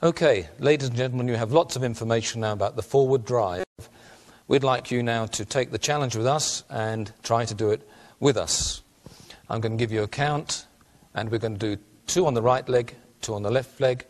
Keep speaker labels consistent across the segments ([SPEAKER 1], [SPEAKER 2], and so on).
[SPEAKER 1] Okay, ladies and gentlemen, you have lots of information now about the forward drive. We'd like you now to take the challenge with us and try to do it with us. I'm going to give you a count, and we're going to do 2 on the right leg, 2 on the left leg,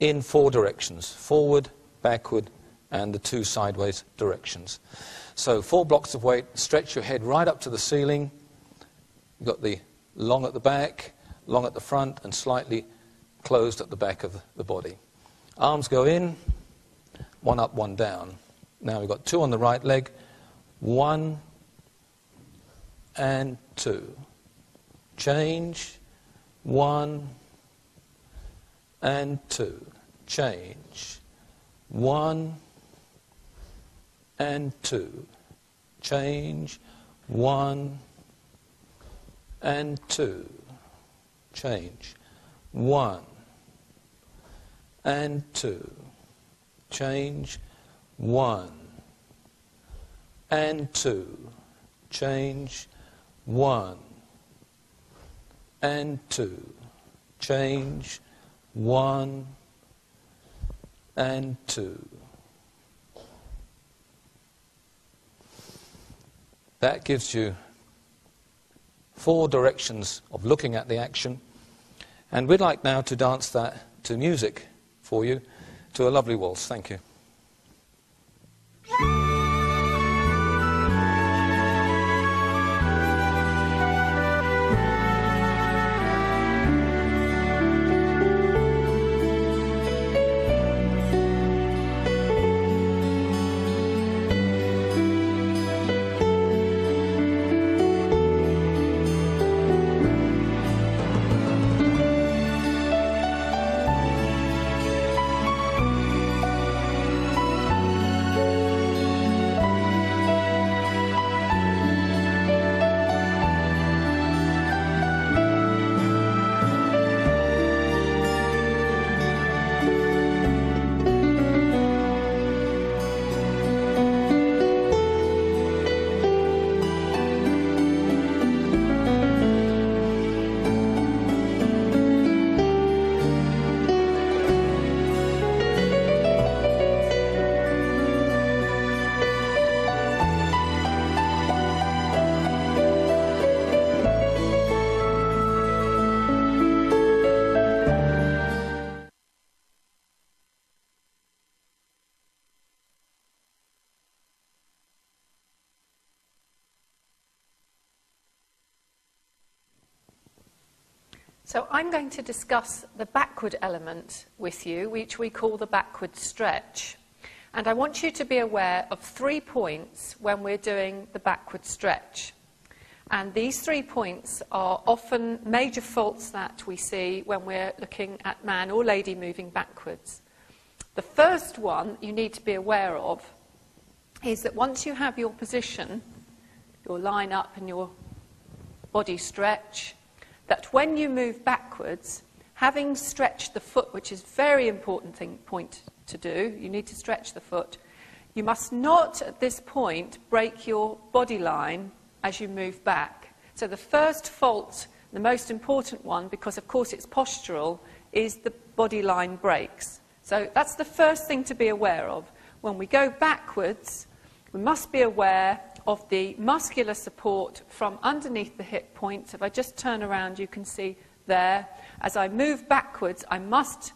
[SPEAKER 1] in 4 directions: forward, backward, and the 2 sideways directions. So 4 blocks of weight, stretch your head right up to the ceiling. You've got the long at the back, long at the front, and slightly closed at the back of the body. Arms go in, 1 up, 1 down. Now we've got 2 on the right leg, 1 and 2. Change, 1 and 2. Change, 1 and 2. Change, 1 and 2. Change, 1 and 2. Change, 1 and 2. Change, 1 and 2. Change, 1 and 2. That gives you 4 directions of looking at the action, and we'd like now to dance that to music for you, to a lovely waltz. Thank you.
[SPEAKER 2] So I'm going to discuss the backward element with you, which we call the backward stretch. And I want you to be aware of 3 points when we're doing the backward stretch. And these 3 points are often major faults that we see when we're looking at man or lady moving backwards. The first one you need to be aware of is that once you have your position, your line up and your body stretch, that when you move backwards, having stretched the foot, which is a very important point to do, you need to stretch the foot, you must not at this point break your body line as you move back. So the first fault, the most important one, because of course it's postural, is the body line breaks. So that's the first thing to be aware of. When we go backwards, we must be aware of the muscular support from underneath the hip points. If I just turn around, you can see there. As I move backwards, I must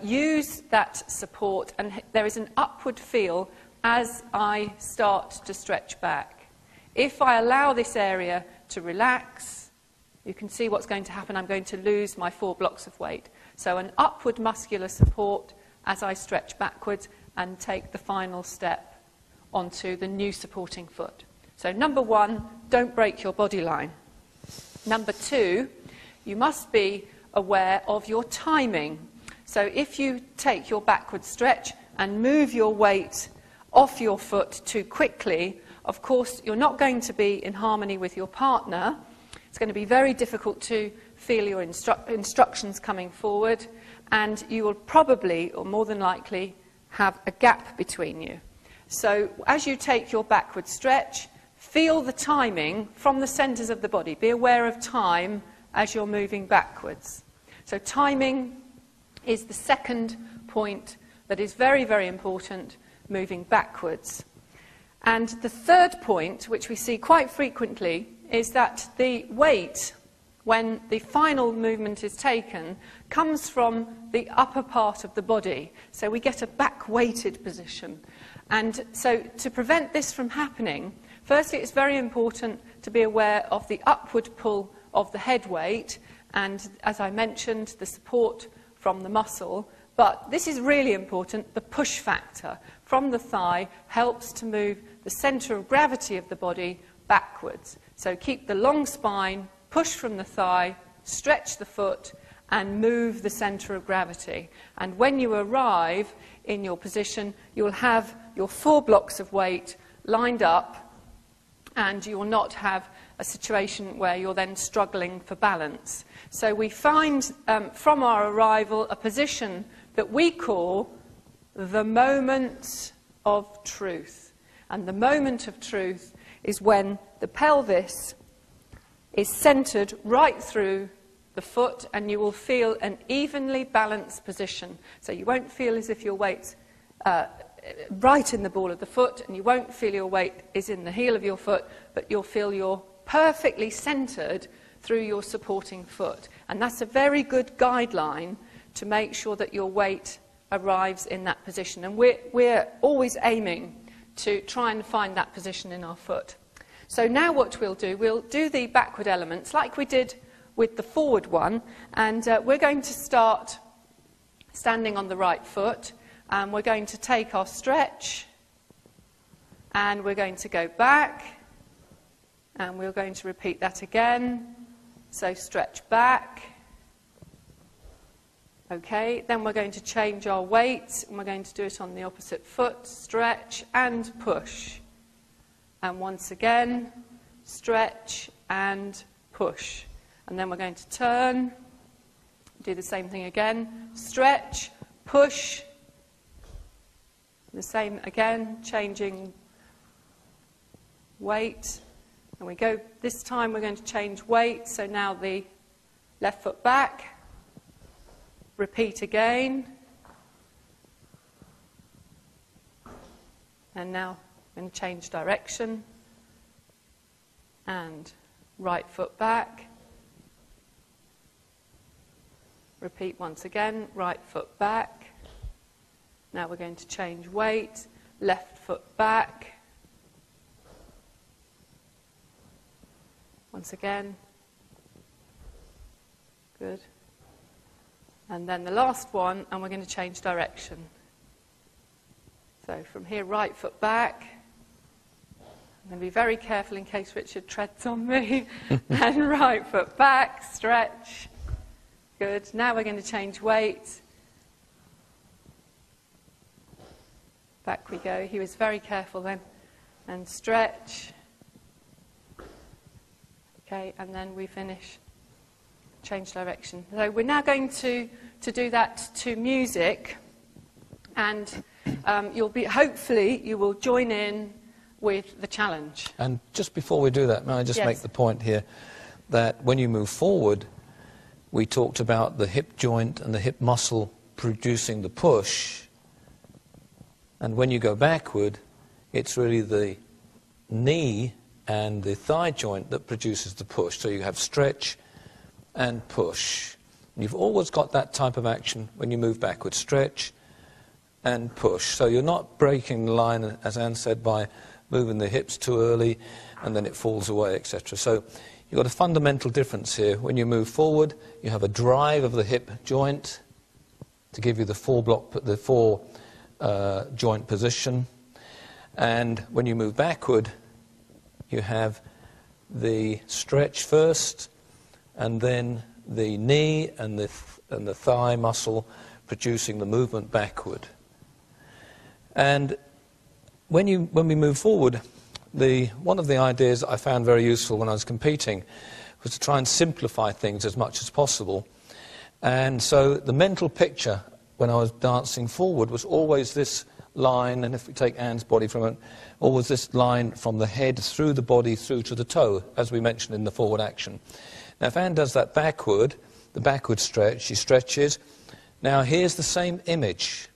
[SPEAKER 2] use that support, and there is an upward feel as I start to stretch back. If I allow this area to relax, you can see what's going to happen. I'm going to lose my 4 blocks of weight. So an upward muscular support as I stretch backwards and take the final step onto the new supporting foot. So number 1, don't break your body line. Number 2, you must be aware of your timing. So if you take your backward stretch and move your weight off your foot too quickly, of course you're not going to be in harmony with your partner. It's going to be very difficult to feel your instructions coming forward, and you will probably, or more than likely, have a gap between you. So as you take your backward stretch, feel the timing from the centres of the body. Be aware of time as you're moving backwards. So timing is the second point that is very, very important moving backwards. And the third point, which we see quite frequently, is that the weight, when the final movement is taken, comes from the upper part of the body. So we get a back-weighted position. And so to prevent this from happening, firstly, it's very important to be aware of the upward pull of the head weight, and as I mentioned, the support from the muscle. But this is really important, the push factor from the thigh helps to move the centre of gravity of the body backwards. So keep the long spine, push from the thigh, stretch the foot, and move the centre of gravity. And when you arrive in your position, you'll have your 4 blocks of weight lined up, and you will not have a situation where you're then struggling for balance. So we find from our arrival a position that we call the moment of truth. And the moment of truth is when the pelvis is centred right through the foot, and you will feel an evenly balanced position. So you won't feel as if your weight's right in the ball of the foot, and you won't feel your weight is in the heel of your foot, but you'll feel you're perfectly centred through your supporting foot. And that's a very good guideline to make sure that your weight arrives in that position. And we're always aiming to try and find that position in our foot. So now what we'll do the backward elements like we did with the forward one, and we're going to start standing on the right foot, and we're going to take our stretch, and we're going to go back, and we're going to repeat that again. So stretch back. Okay, then we're going to change our weight, and we're going to do it on the opposite foot, stretch and push. And once again, stretch and push. And then we're going to turn, do the same thing again, stretch, push, the same again, changing weight. And we go, this time we're going to change weight, so now the left foot back, repeat again, and now I'm going to change direction, and right foot back, repeat once again, right foot back, now we're going to change weight, left foot back, once again, good. And then the last one, and we're going to change direction. So from here, right foot back. I'm going to be very careful in case Richard treads on me. And right foot back, stretch. Good. Now we're going to change weight. Back we go. He was very careful then. And stretch. Okay, and then we finish. Change direction. So we're now going to do that to music, and hopefully you will join in with the challenge. And
[SPEAKER 1] just before we do that, may I just make the point here that when you move forward, we talked about the hip joint and the hip muscle producing the push, and when you go backward, it's really the knee and the thigh joint that produces the push. So you have stretch and push. You've always got that type of action when you move backward, stretch and push. So you're not breaking the line, as Anne said, by moving the hips too early and then it falls away, etc. So you've got a fundamental difference here. When you move forward, you have a drive of the hip joint to give you the four joint position. And when you move backward, you have the stretch first, and then the knee and the thigh muscle producing the movement backward. And when we move forward, one of the ideas I found very useful when I was competing was to try and simplify things as much as possible. And so the mental picture when I was dancing forward was always this line, and if we take Anne's body from it, always this line from the head through the body through to the toe, as we mentioned in the forward action. Now, if Anne does that backward, the backward stretch, she stretches. Now, here's the same image.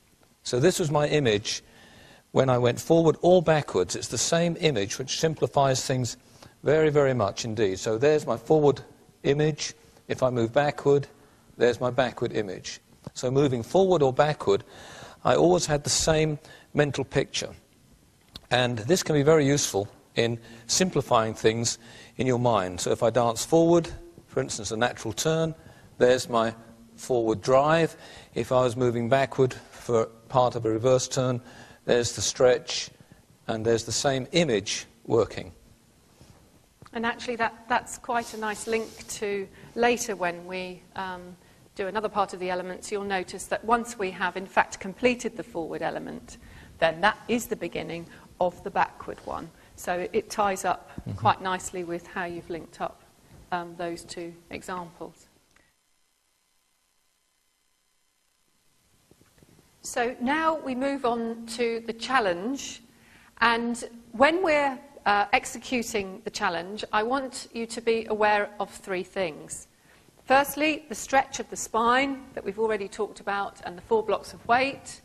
[SPEAKER 1] So this was my image when I went forward or backwards. It's the same image, which simplifies things very, very much indeed. So there's my forward image. If I move backward, there's my backward image. So moving forward or backward, I always had the same mental picture. And this can be very useful in simplifying things in your mind. So if I dance forward, for instance, a natural turn, there's my forward drive. If I was moving backward for part of a reverse turn, there's the stretch, and there's the same image working.
[SPEAKER 2] And actually that's quite a nice link to later when we do another part of the elements. You'll notice that once we have in fact completed the forward element, then that is the beginning of the backward one. So it ties up quite nicely with how you've linked up those two examples. So now we move on to the challenge, and when we're executing the challenge, I want you to be aware of three things. Firstly, the stretch of the spine that we've already talked about and the 4 blocks of weight.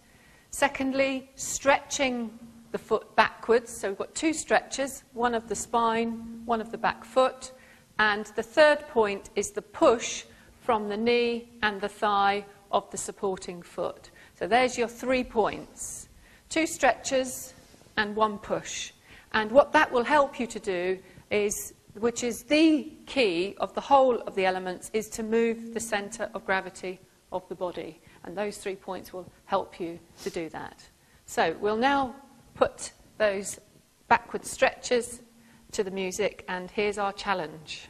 [SPEAKER 2] Secondly, stretching the foot backwards. So we've got 2 stretches, one of the spine, one of the back foot. And the third point is the push from the knee and the thigh of the supporting foot. So there's your 3 points. 2 stretches and 1 push. And what that will help you to do is, which is the key of the whole of the elements, is to move the centre of gravity of the body. And those 3 points will help you to do that. So we'll now put those backward stretches to the music, and here's our challenge.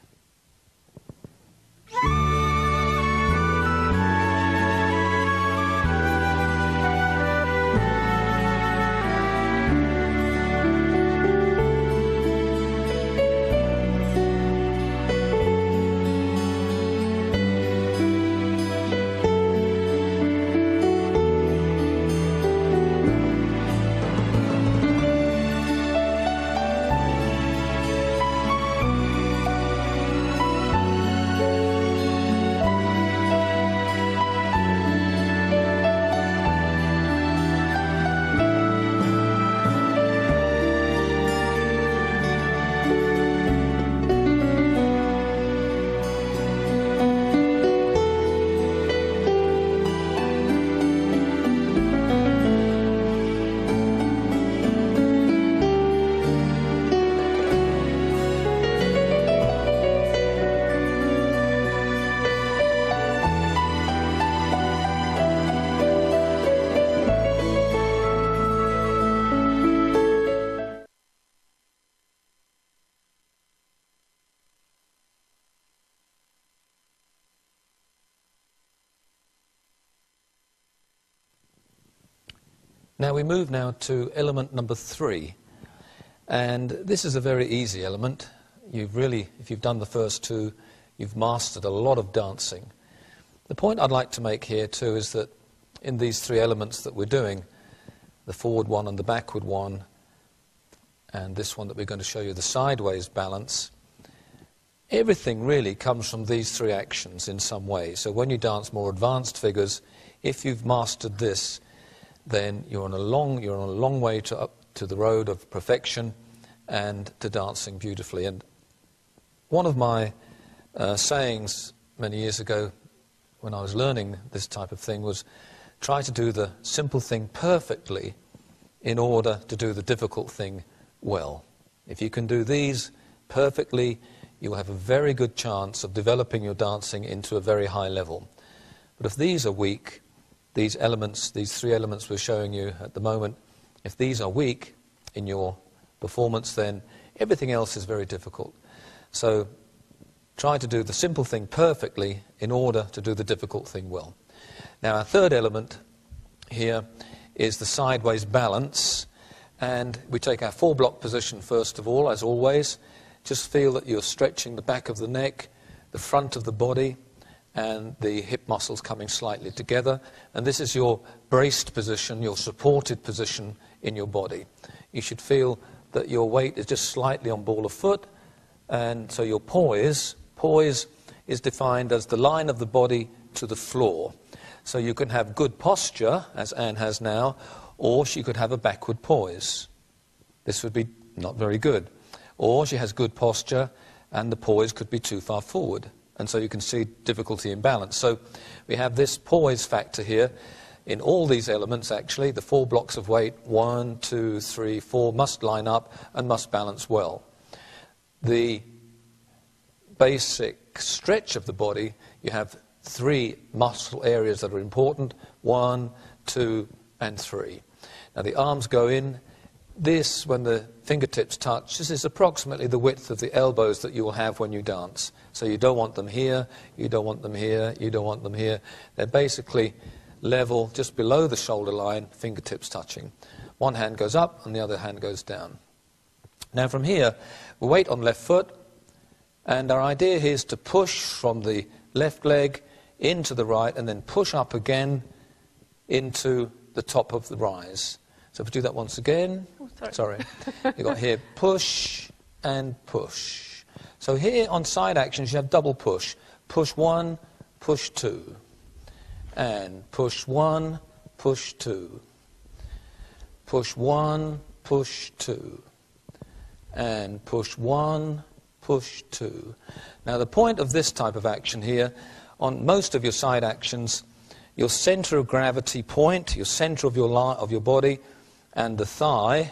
[SPEAKER 1] Now we move now to element number 3, and this is a very easy element. You've really, if you've done the first 2, you've mastered a lot of dancing. The point I'd like to make here too is that in these 3 elements that we're doing, the forward one and the backward one, and this one that we're going to show you, the sideways balance, everything really comes from these 3 actions in some way. So when you dance more advanced figures, if you've mastered this, then you're on a long way up to the road of perfection and to dancing beautifully. And one of my sayings many years ago when I was learning this type of thing was, try to do the simple thing perfectly in order to do the difficult thing well. If you can do these perfectly, you'll have a very good chance of developing your dancing into a very high level. But if these are weak, these elements, these 3 elements we're showing you at the moment, if these are weak in your performance, then everything else is very difficult. So try to do the simple thing perfectly in order to do the difficult thing well. Now our third element here is the sideways balance, and we take our 4-block position first of all, as always. Just feel that you're stretching the back of the neck, the front of the body, and the hip muscles coming slightly together. And this is your braced position, your supported position in your body. You should feel that your weight is just slightly on ball of foot, and so your poise is defined as the line of the body to the floor. So you can have good posture, as Anne has now, or she could have a backward poise. This would be not very good. Or she has good posture, and the poise could be too far forward. And so you can see difficulty in balance. So we have this poise factor here. In all these elements, actually, the 4 blocks of weight, 1, 2, 3, 4, must line up and must balance well. The basic stretch of the body, you have 3 muscle areas that are important, 1, 2, and 3. Now the arms go in. This, when the fingertips touch, this is approximately the width of the elbows that you will have when you dance. So you don't want them here, you don't want them here, you don't want them here. They're basically level, just below the shoulder line, fingertips touching. One hand goes up and the other hand goes down. Now from here, we weight on left foot, and our idea here is to push from the left leg into the right and then push up again into the top of the rise. So if we do that once again, sorry. You've got here push and push. So here on side actions you have double push. Push 1, push 2. And push 1, push 2. Push 1, push 2. And push 1, push 2. Now the point of this type of action here, on most of your side actions, your center of gravity point, your center of your body, and the thigh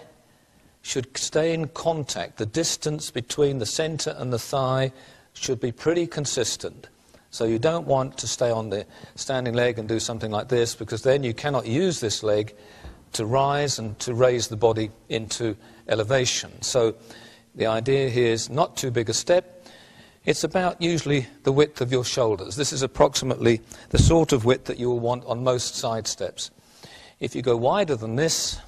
[SPEAKER 1] should stay in contact. The distance between the center and the thigh should be pretty consistent. So you don't want to stay on the standing leg and do something like this, because then you cannot use this leg to rise and to raise the body into elevation. So the idea here is not too big a step. It's about usually the width of your shoulders. This is approximately the sort of width that you will want on most side steps. If you go wider than this,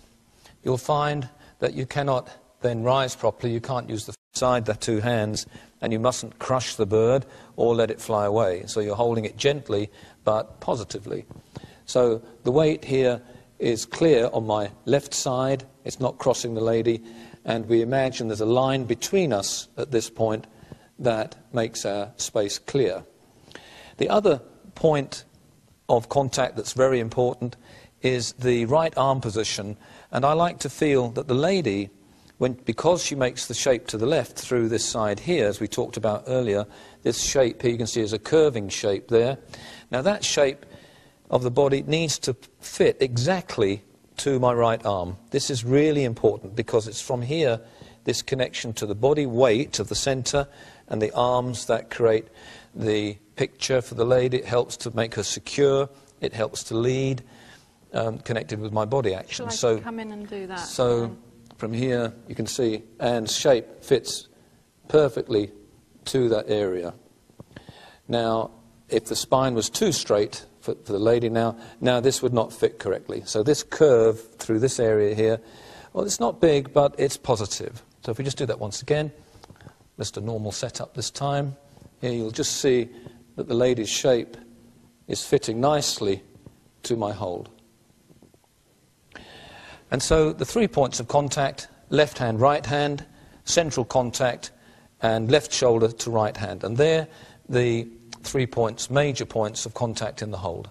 [SPEAKER 1] you'll find that you cannot then rise properly. You can't use the side, the 2 hands, and you mustn't crush the bird or let it fly away. So you're holding it gently but positively. So the weight here is clear on my left side. It's not crossing the lady, and we imagine there's a line between us at this point that makes our space clear. The other point of contact that's very important is the right arm position, and I like to feel that the lady, because she makes the shape to the left through this side here, as we talked about earlier, this shape here you can see is a curving shape there. Now that shape of the body needs to fit exactly to my right arm. This is really important because it's from here, this connection to the body weight of the center and the arms that create the picture for the lady. It helps to make her secure, it helps to lead, connected with my body action.
[SPEAKER 2] Shall I come in and do that?
[SPEAKER 1] So from here you can see Anne's shape fits perfectly to that area. Now if the spine was too straight for the lady now this would not fit correctly. So this curve through this area here, well, it's not big, but it's positive. So if we just do that once again, just a normal setup this time, here you'll just see that the lady's shape is fitting nicely to my hold. And so the 3 points of contact, left hand, right hand, central contact, and left shoulder to right hand. And they're the 3 points, major points of contact in the hold.